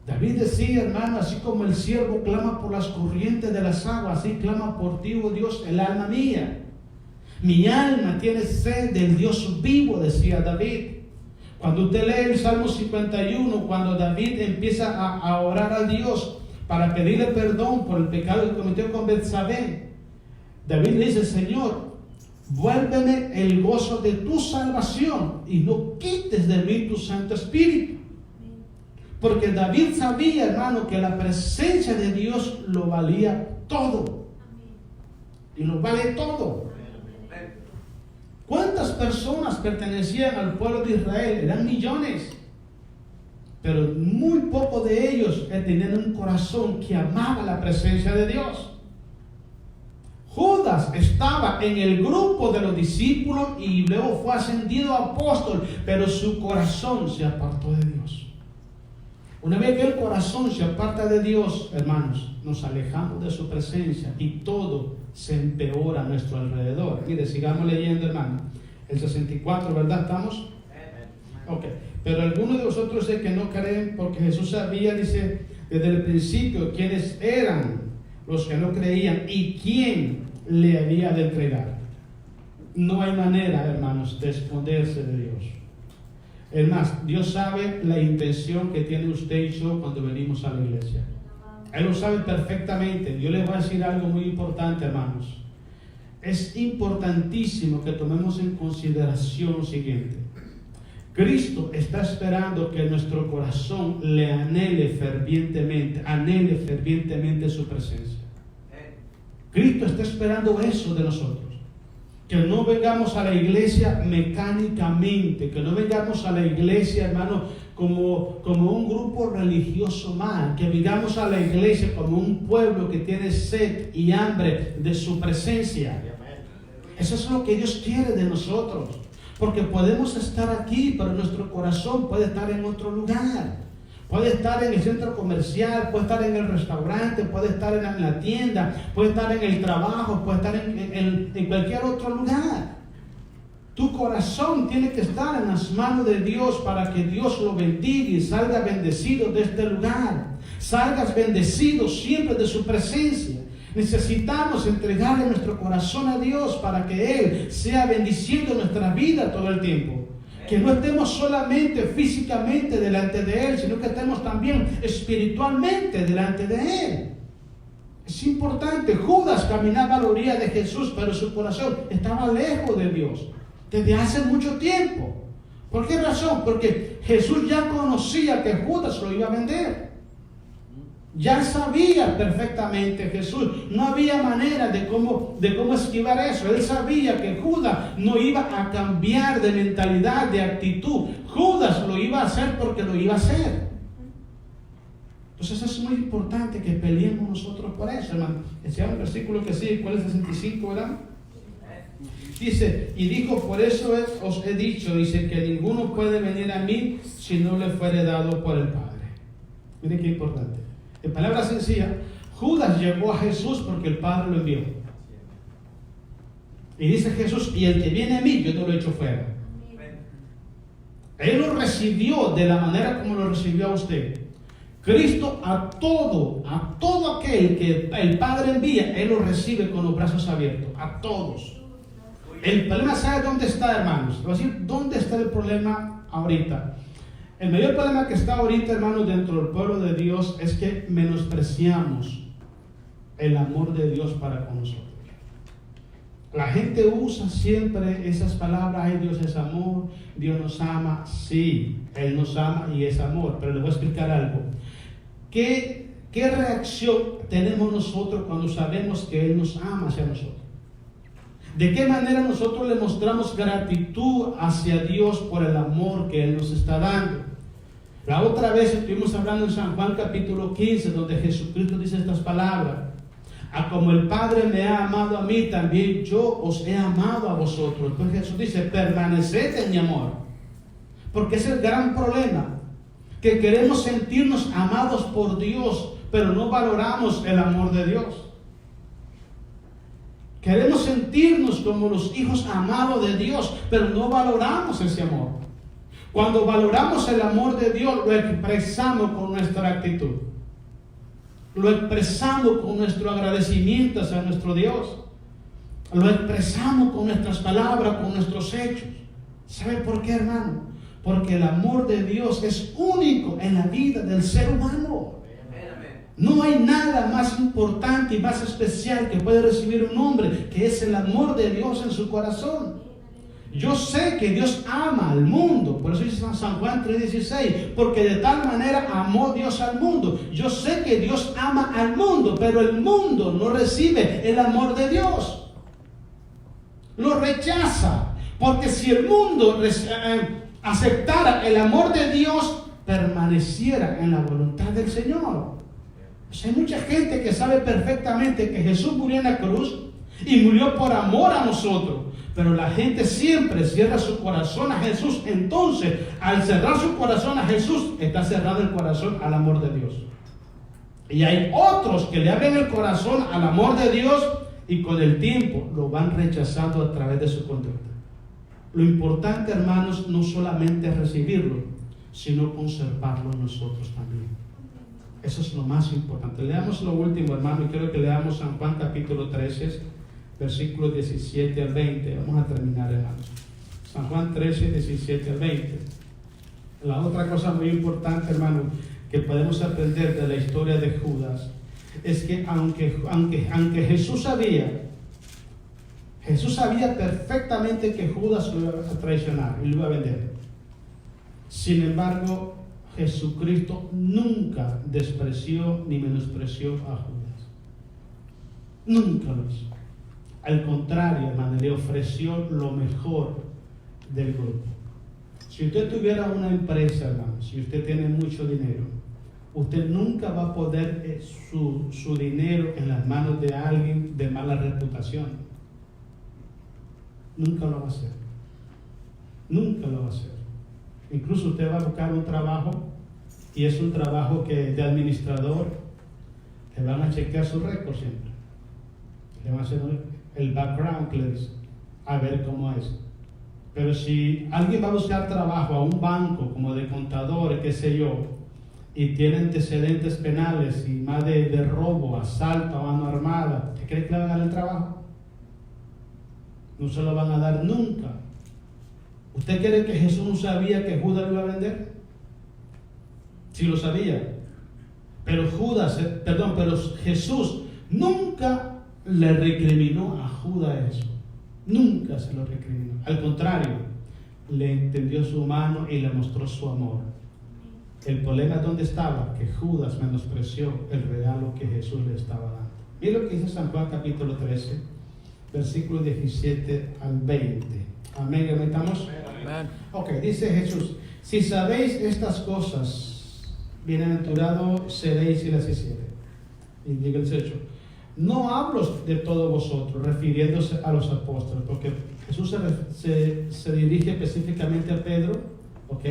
David decía, hermano, así como el siervo clama por las corrientes de las aguas, así clama por ti, oh Dios, el alma mía. Mi alma tiene sed del Dios vivo, decía David. Cuando usted lee el Salmo 51, cuando David empieza a orar a Dios para pedirle perdón por el pecado que cometió con Betsabé, David le dice, Señor, vuélveme el gozo de tu salvación y no quites de mí tu Santo Espíritu. Porque David sabía, hermano, que la presencia de Dios lo valía todo. Y lo vale todo. ¿Cuántas personas pertenecían al pueblo de Israel? Eran millones. pero muy pocos de ellos tenían un corazón que amaba la presencia de Dios. Judas estaba en el grupo de los discípulos y luego fue ascendido a apóstol, pero su corazón se apartó de Dios. Una vez que el corazón se aparta de Dios, hermanos, nos alejamos de su presencia y todo se empeora a nuestro alrededor. Mire, sigamos leyendo, hermano. El 64, ¿verdad? ¿Estamos? Ok. Pero algunos de vosotros sé que no creen, porque Jesús sabía, dice, desde el principio quiénes eran los que no creían y quién le había de entregar. No hay manera, hermanos, de esconderse de Dios. Es más, Dios sabe la intención que tiene usted y yo cuando venimos a la iglesia. Él lo sabe perfectamente. Yo les voy a decir algo muy importante, hermanos. Es importantísimo que tomemos en consideración lo siguiente. Cristo está esperando que nuestro corazón le anhele fervientemente su presencia. Cristo está esperando eso de nosotros. Que no vengamos a la iglesia mecánicamente, que no vengamos a la iglesia, hermano, como un grupo religioso más, que vengamos a la iglesia como un pueblo que tiene sed y hambre de su presencia. Eso es lo que Dios quiere de nosotros, porque podemos estar aquí, pero nuestro corazón puede estar en otro lugar. Puede estar en el centro comercial, puede estar en el restaurante, puede estar en la tienda, puede estar en el trabajo, puede estar en cualquier otro lugar. Tu corazón tiene que estar en las manos de Dios para que Dios lo bendiga y salga bendecido de este lugar. Salgas bendecido siempre de su presencia. Necesitamos entregarle nuestro corazón a Dios para que Él sea bendiciendo nuestra vida todo el tiempo. Que no estemos solamente físicamente delante de Él, sino que estemos también espiritualmente delante de Él. Es importante. Judas caminaba a la orilla de Jesús, pero su corazón estaba lejos de Dios desde hace mucho tiempo. ¿Por qué razón? Porque Jesús ya conocía que Judas lo iba a vender. Ya sabía perfectamente Jesús. No había manera de cómo esquivar eso. Él sabía que Judas no iba a cambiar de mentalidad, de actitud. Judas lo iba a hacer porque lo iba a hacer. Entonces es muy importante que peleemos nosotros por eso, hermano. Decía un versículo que sigue, ¿cuál es el 65, verdad? Dice, y dijo, por eso os he dicho, dice, que ninguno puede venir a mí si no le fuere dado por el Padre. Miren qué importante. En palabras sencillas, Judas llegó a Jesús porque el Padre lo envió. Y dice Jesús, y el que viene a mí, yo no lo echo fuera. Él lo recibió de la manera como lo recibió a usted. Cristo a todo aquel que el Padre envía, Él lo recibe con los brazos abiertos, a todos. El problema, ¿sabe dónde está, hermanos? Voy a decir, ¿dónde está el problema ahorita? El mayor problema que está ahorita, hermanos, dentro del pueblo de Dios es que menospreciamos el amor de Dios para con nosotros. La gente usa siempre esas palabras, ay, Dios es amor, Dios nos ama. Sí, Él nos ama y es amor, pero les voy a explicar algo. ¿Qué reacción tenemos nosotros cuando sabemos que Él nos ama hacia nosotros? ¿De qué manera nosotros le mostramos gratitud hacia Dios por el amor que Él nos está dando? La otra vez estuvimos hablando en San Juan capítulo 15, donde Jesucristo dice estas palabras: a como el Padre me ha amado a mí, también yo os he amado a vosotros. Entonces Jesús dice, permaneced en mi amor. Porque es el gran problema, que queremos sentirnos amados por Dios, pero no valoramos el amor de Dios. Queremos sentirnos como los hijos amados de Dios, pero no valoramos ese amor. Cuando valoramos el amor de Dios, lo expresamos con nuestra actitud. Lo expresamos con nuestro agradecimiento hacia nuestro Dios. Lo expresamos con nuestras palabras, con nuestros hechos. ¿Sabe por qué, hermano? Porque el amor de Dios es único en la vida del ser humano. No hay nada más importante y más especial que puede recibir un hombre, que es el amor de Dios en su corazón. Yo sé que Dios ama al mundo, por eso dice San Juan 3:16, porque de tal manera amó Dios al mundo. Yo sé que Dios ama al mundo, pero el mundo no recibe el amor de Dios. Lo rechaza, porque si el mundo aceptara el amor de Dios, permaneciera en la voluntad del Señor. Pues hay mucha gente que sabe perfectamente que Jesús murió en la cruz y murió por amor a nosotros, pero la gente siempre cierra su corazón a Jesús. Entonces, al cerrar su corazón a Jesús, está cerrado el corazón al amor de Dios. Y hay otros que le abren el corazón al amor de Dios y con el tiempo lo van rechazando a través de su conducta. Lo importante, hermanos, no solamente es recibirlo, sino conservarlo nosotros también. Eso es lo más importante. Leamos lo último, hermano, y quiero que leamos San Juan capítulo 13, versículos 17 al 20. Vamos a terminar, hermanos. San Juan 13, 17 al 20. La otra cosa muy importante, hermano, que podemos aprender de la historia de Judas, es que aunque Jesús sabía perfectamente que Judas lo iba a traicionar y lo iba a vender. Sin embargo, Jesucristo nunca despreció ni menospreció a Judas. Nunca lo hizo. Al contrario, hermano, le ofreció lo mejor del grupo. Si usted tuviera una empresa, hermano, si usted tiene mucho dinero, usted nunca va a poner su dinero en las manos de alguien de mala reputación. Nunca lo va a hacer. Nunca lo va a hacer. Incluso usted va a buscar un trabajo y es un trabajo que de administrador, le van a chequear su récord siempre. Le van a hacer el background, please, a ver cómo es. Pero si alguien va a buscar trabajo a un banco como de contador, qué sé yo, y tiene antecedentes penales y más de robo, asalto a mano armada, ¿usted cree que le van a dar el trabajo? No se lo van a dar nunca. ¿Usted cree que Jesús no sabía que Judas lo iba a vender? Sí lo sabía. Pero Jesús nunca le recriminó a Judas eso. Nunca se lo recriminó. Al contrario, le entendió su mano y le mostró su amor. El problema ¿dónde estaba? Que Judas menospreció el regalo que Jesús le estaba dando. Mira lo que dice San Juan capítulo 13, versículos 17 al 20. Amén, ¿estamos? Amén. Ok, dice Jesús: si sabéis estas cosas, bienaventurados seréis si las hiciereis. Y diga el 18: no hablo de todos vosotros, refiriéndose a los apóstoles, porque Jesús se dirige específicamente a Pedro, ¿ok?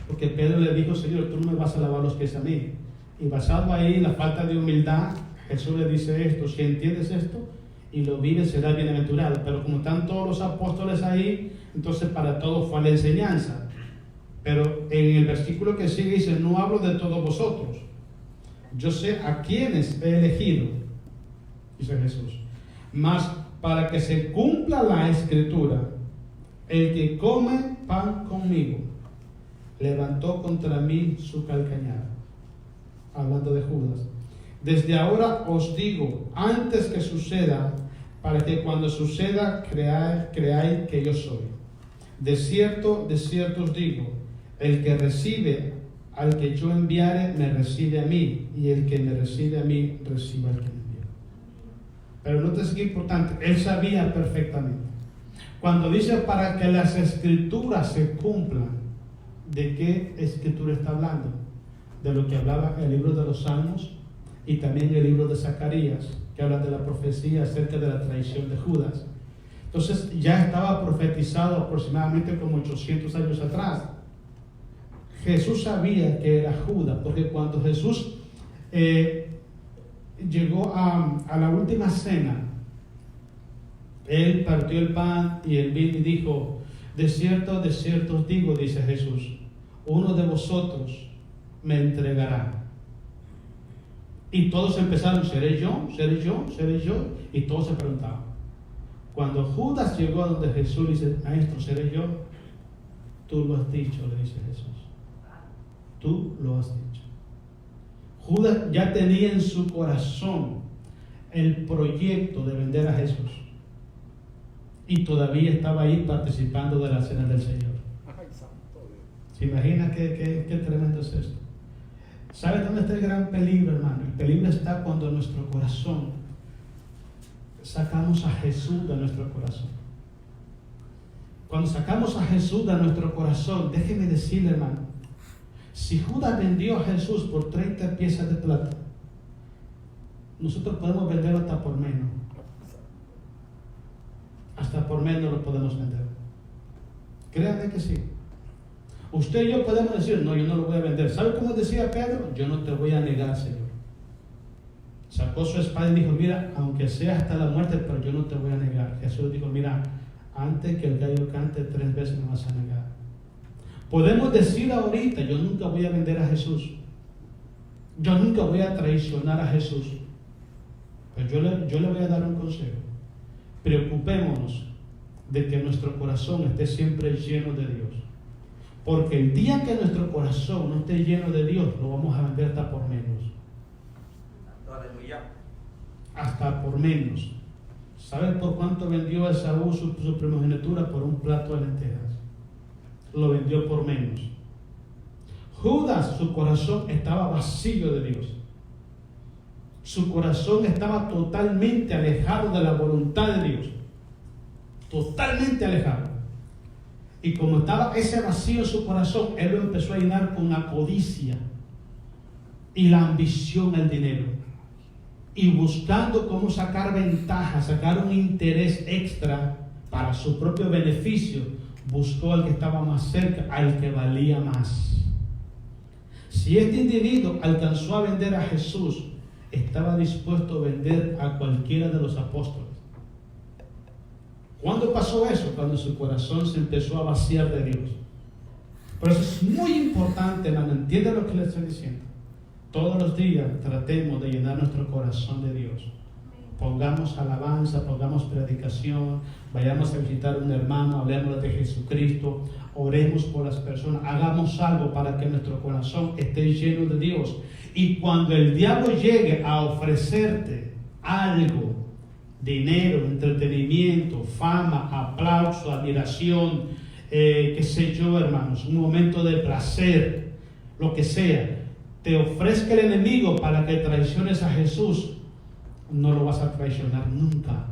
Porque Pedro le dijo: Señor, tú no me vas a lavar los pies a mí. Y basado ahí en la falta de humildad, Jesús le dice esto: si entiendes esto y lo vives, serás bienaventurado. Pero como están todos los apóstoles ahí, entonces para todos fue la enseñanza. Pero en el versículo que sigue dice: no hablo de todos vosotros, yo sé a quienes he elegido, dice Jesús, mas para que se cumpla la escritura, el que come pan conmigo levantó contra mí su calcañar. Hablando de Judas: desde ahora os digo, antes que suceda, para que cuando suceda creáis que yo soy. De cierto os digo, el que recibe al que yo enviare, me recibe a mí, y el que me recibe a mí, recibe al que me envió. Pero nótese que es importante, él sabía perfectamente. Cuando dice para que las escrituras se cumplan, ¿de qué escritura está hablando? De lo que hablaba en el libro de los Salmos y también el libro de Zacarías, que habla de la profecía acerca de la traición de Judas. Entonces ya estaba profetizado aproximadamente como 800 años atrás. Jesús sabía que era Judas, porque cuando Jesús llegó a la última cena, él partió el pan y el vino y dijo: de cierto os digo, dice Jesús, uno de vosotros me entregará. Y todos empezaron: ¿seré yo? ¿seré yo? ¿seré yo? Y todos se preguntaban. Cuando Judas llegó a donde Jesús le dice: maestro, ¿seré yo? Tú lo has dicho, le dice Jesús. Tú lo has dicho. Judas ya tenía en su corazón el proyecto de vender a Jesús. Y todavía estaba ahí participando de la cena del Señor. ¿Se imagina qué tremendo es esto? ¿Sabe dónde está el gran peligro, hermano? El peligro está cuando en nuestro corazón sacamos a Jesús de nuestro corazón. Cuando sacamos a Jesús de nuestro corazón, déjeme decirle, hermano, Si Judas vendió a Jesús por 30 piezas de plata, nosotros podemos venderlo hasta por menos. Hasta por menos lo podemos vender. Créanme que sí. Usted y yo podemos decir, no, yo no lo voy a vender. ¿Sabe cómo decía Pedro? Yo no te voy a negar, Señor. Sacó su espada y dijo, mira, aunque sea hasta la muerte, pero yo no te voy a negar. Jesús dijo, mira, antes que el gallo cante 3 veces me vas a negar. Podemos decir ahorita, yo nunca voy a vender a Jesús. Yo nunca voy a traicionar a Jesús. Pero yo le voy a dar un consejo. Preocupémonos de que nuestro corazón esté siempre lleno de Dios. Porque el día que nuestro corazón no esté lleno de Dios, lo vamos a vender hasta por menos. Hasta por menos. ¿Saben por cuánto vendió Esaú su primogenitura? Por un plato de lentejas. Lo vendió por menos. Judas, su corazón estaba vacío de Dios. Su corazón estaba totalmente alejado de la voluntad de Dios. Totalmente alejado. Y como estaba ese vacío en su corazón, él lo empezó a llenar con la codicia y la ambición al dinero. Y buscando cómo sacar ventaja, sacar un interés extra para su propio beneficio, buscó al que estaba más cerca, al que valía más. Si este individuo alcanzó a vender a Jesús, estaba dispuesto a vender a cualquiera de los apóstoles. ¿Cuándo pasó eso? Cuando su corazón se empezó a vaciar de Dios. Por eso es muy importante, hermano, entiende lo que le estoy diciendo. Todos los días tratemos de llenar nuestro corazón de Dios. Pongamos alabanza, pongamos predicación, vayamos a visitar a un hermano, hablemos de Jesucristo, oremos por las personas, hagamos algo para que nuestro corazón esté lleno de Dios. Y cuando el diablo llegue a ofrecerte algo, dinero, entretenimiento, fama, aplauso, admiración, qué sé yo, hermanos, un momento de placer, lo que sea, te ofrezca el enemigo para que traiciones a Jesús, no lo vas a traicionar nunca.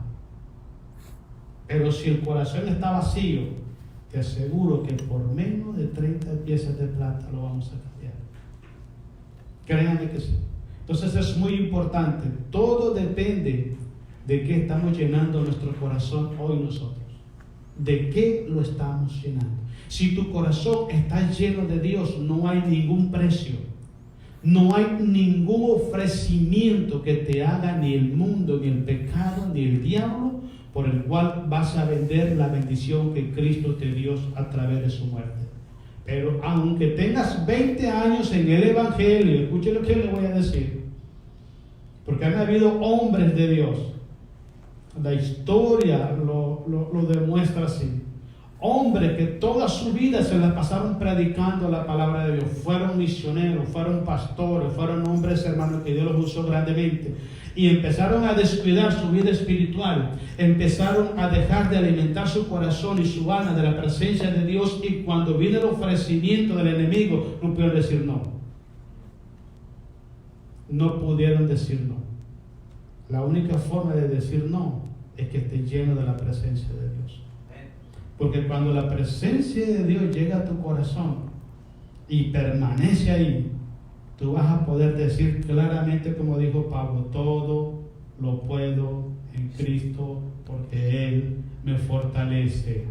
Pero si el corazón está vacío, te aseguro que por menos de 30 piezas de plata lo vamos a cambiar. Créanme que sí. Entonces es muy importante. Todo depende de qué estamos llenando nuestro corazón hoy nosotros. ¿De qué lo estamos llenando? Si tu corazón está lleno de Dios, no hay ningún precio. No hay ningún ofrecimiento que te haga ni el mundo, ni el pecado, ni el diablo, por el cual vas a vender la bendición que Cristo te dio a través de su muerte. Pero aunque tengas 20 años en el Evangelio, escuche lo que le voy a decir, porque han habido hombres de Dios, la historia lo demuestra así. Hombres que toda su vida se la pasaron predicando la palabra de Dios, fueron misioneros, fueron pastores, fueron hombres hermanos que Dios los usó grandemente, y empezaron a descuidar su vida espiritual, empezaron a dejar de alimentar su corazón y su alma de la presencia de Dios, y cuando vino el ofrecimiento del enemigo, no pudieron decir no. No pudieron decir no. La única forma de decir no es que esté lleno de la presencia de Dios. Porque cuando la presencia de Dios llega a tu corazón y permanece ahí, tú vas a poder decir claramente, como dijo Pablo, todo lo puedo en Cristo porque Él me fortalece.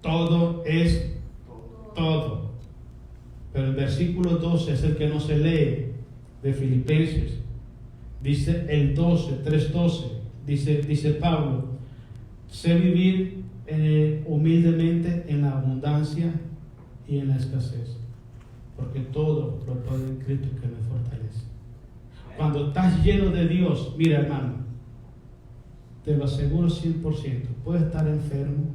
Todo es todo. Pero el versículo 12 es el que no se lee de Filipenses. Dice el 12, 3:12, dice Pablo, sé vivir humildemente en la abundancia y en la escasez, porque todo lo puedo en Cristo que me fortalece. Cuando estás lleno de Dios, mira hermano, te lo aseguro 100%, puedes estar enfermo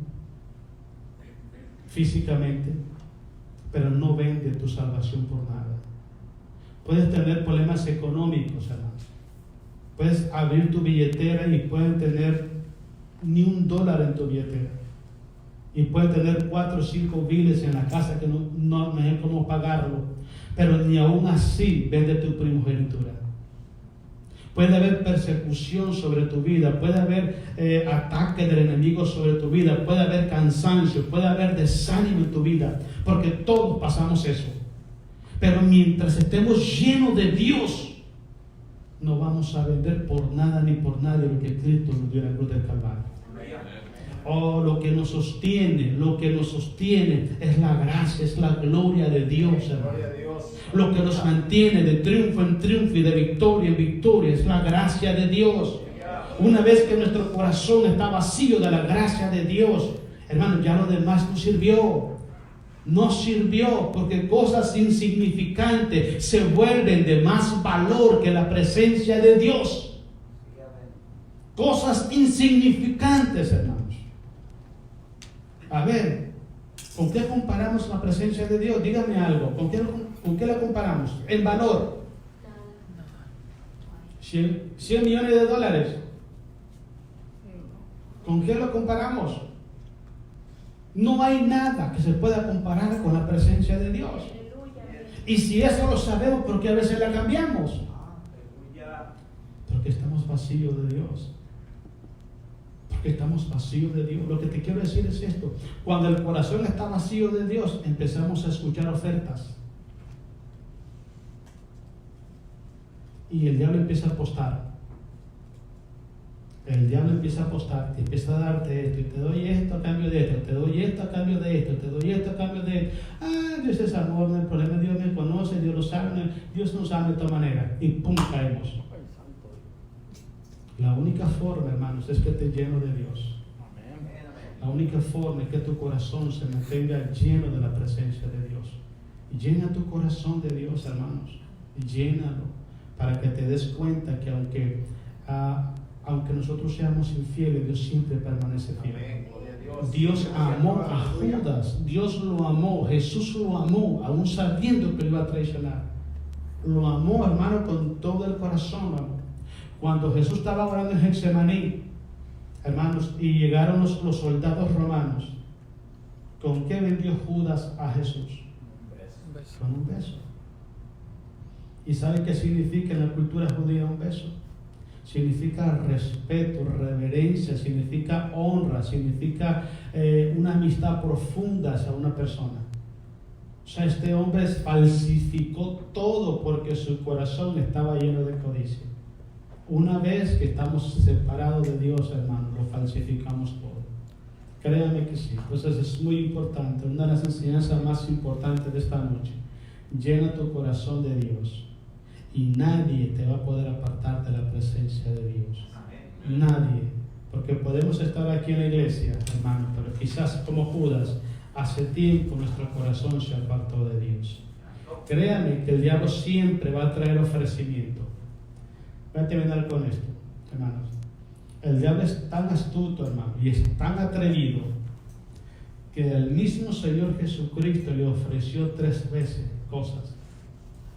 físicamente, pero no vende tu salvación por nada. Puedes tener problemas económicos, hermano. Puedes abrir tu billetera y puedes tener ni $1 en tu billetera. Y puedes tener 4 o 5 biles en la casa que no hay cómo pagarlo. Pero ni aún así vende tu primogenitura. Puede haber persecución sobre tu vida, puede haber ataque del enemigo sobre tu vida, puede haber cansancio, puede haber desánimo en tu vida, porque todos pasamos eso. Pero mientras estemos llenos de Dios, no vamos a vender por nada ni por nadie lo que Cristo nos dio en la cruz del Calvario. Oh, lo que nos sostiene es la gracia, es la gloria de Dios, hermano. Lo que nos mantiene de triunfo en triunfo y de victoria en victoria es la gracia de Dios. Una vez que nuestro corazón está vacío de la gracia de Dios, hermano, ya lo demás no sirvió. No sirvió, porque cosas insignificantes se vuelven de más valor que la presencia de Dios. Cosas insignificantes, hermanos. A ver, ¿con qué comparamos la presencia de Dios? Dígame algo. ¿Con qué la comparamos? En valor. 100 millones de dólares. ¿Con qué lo comparamos? No hay nada que se pueda comparar con la presencia de Dios. Y si eso lo sabemos, ¿por qué a veces la cambiamos? Porque estamos vacíos de Dios. Porque estamos vacíos de Dios. Lo que te quiero decir es esto: cuando el corazón está vacío de Dios, empezamos a escuchar ofertas. Y el diablo empieza a apostar. El diablo empieza a apostar, te empieza a darte esto, y te doy esto a cambio de esto, te doy esto a cambio de esto, te doy esto a cambio de esto. Dios es amor, no hay problema, Dios me conoce, Dios lo sabe, Dios nos ama de toda manera. Y pum, caemos. La única forma, hermanos, es que te lleno de Dios. La única forma es que tu corazón se mantenga lleno de la presencia de Dios. Y llena tu corazón de Dios, hermanos. Y llénalo, para que te des cuenta que aunque nosotros seamos infieles, Dios siempre permanece fiel. Dios amó a Judas, Dios lo amó, Jesús lo amó, aún sabiendo que lo iba a traicionar. Lo amó, hermano, con todo el corazón, hermano. Cuando Jesús estaba orando en Getsemaní, hermanos, y llegaron los soldados romanos, ¿con qué vendió Judas a Jesús? Con un beso. ¿Y sabe qué significa en la cultura judía un beso? Significa respeto, reverencia, significa honra, significa una amistad profunda hacia una persona. O sea, este hombre falsificó todo porque su corazón estaba lleno de codicia. Una vez que estamos separados de Dios, hermano, lo falsificamos todo. Créame que sí. Entonces es muy importante, una de las enseñanzas más importantes de esta noche: llena tu corazón de Dios. Y nadie te va a poder apartar de la presencia de Dios. Nadie. Porque podemos estar aquí en la iglesia, hermano, pero quizás como Judas, hace tiempo nuestro corazón se apartó de Dios. Créame que el diablo siempre va a traer ofrecimiento. Voy a terminar con esto, hermanos. El diablo es tan astuto, hermano, y es tan atrevido, que el mismo Señor Jesucristo le ofreció 3 veces cosas.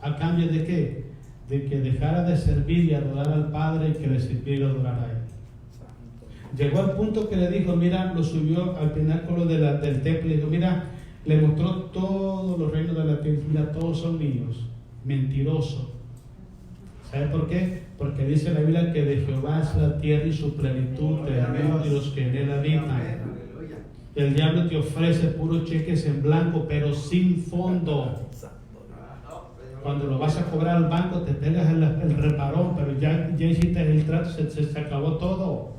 ¿A cambio de qué? De que dejara de servir y adorar al Padre, y que le sirviera y lo adorara a Él. Llegó al punto que le dijo, mira, lo subió al pináculo del templo y dijo, mira, le mostró todos los reinos de la tierra, mira, todos son míos. Mentiroso. ¿Sabe por qué? Porque dice la Biblia que de Jehová es la tierra y su plenitud, el mundo y los que en él habitan. El diablo te ofrece puros cheques en blanco, pero sin fondo. Cuando lo vas a cobrar al banco, te pegas el reparón, pero ya hiciste el trato, se acabó todo.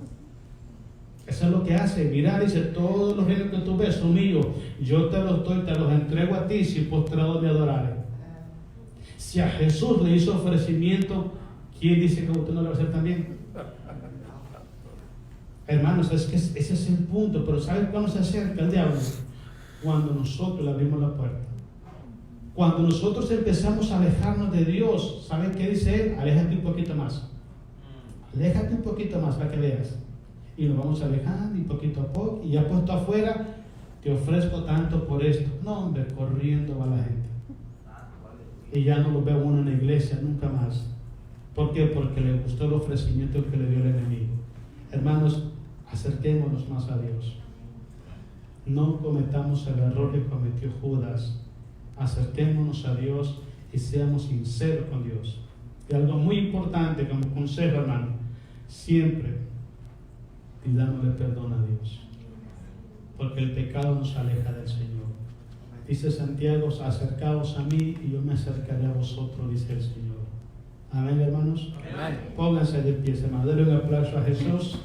Eso es lo que hace. Mira, dice, todos los reinos que tú ves son míos. Yo te los doy, te los entrego a ti, si postrado me adoraré. Si a Jesús le hizo ofrecimiento, ¿quién dice que usted no lo va a hacer también? Hermanos, es que ese es el punto. Pero ¿saben cuándo se acerca el diablo? Cuando nosotros le abrimos la puerta. Cuando nosotros empezamos a alejarnos de Dios, ¿saben qué dice Él? Aléjate un poquito más. Aléjate un poquito más para que veas. Y nos vamos alejando y poquito a poco. Y ya puesto afuera, te ofrezco tanto por esto. No, hombre, corriendo va la gente. Y ya no lo ve uno en la iglesia nunca más. ¿Por qué? Porque le gustó el ofrecimiento que le dio el enemigo. Hermanos, acerquémonos más a Dios. No cometamos el error que cometió Judas. Acerquémonos a Dios y seamos sinceros con Dios. Y algo muy importante como consejo, hermano, siempre pidámosle perdón a Dios, porque el pecado nos aleja del Señor. Dice Santiago, acercaos a mí y yo me acercaré a vosotros, dice el Señor. Amén, hermanos. Amén. Pónganse de pie, hermanos. Denle un aplauso a Jesús.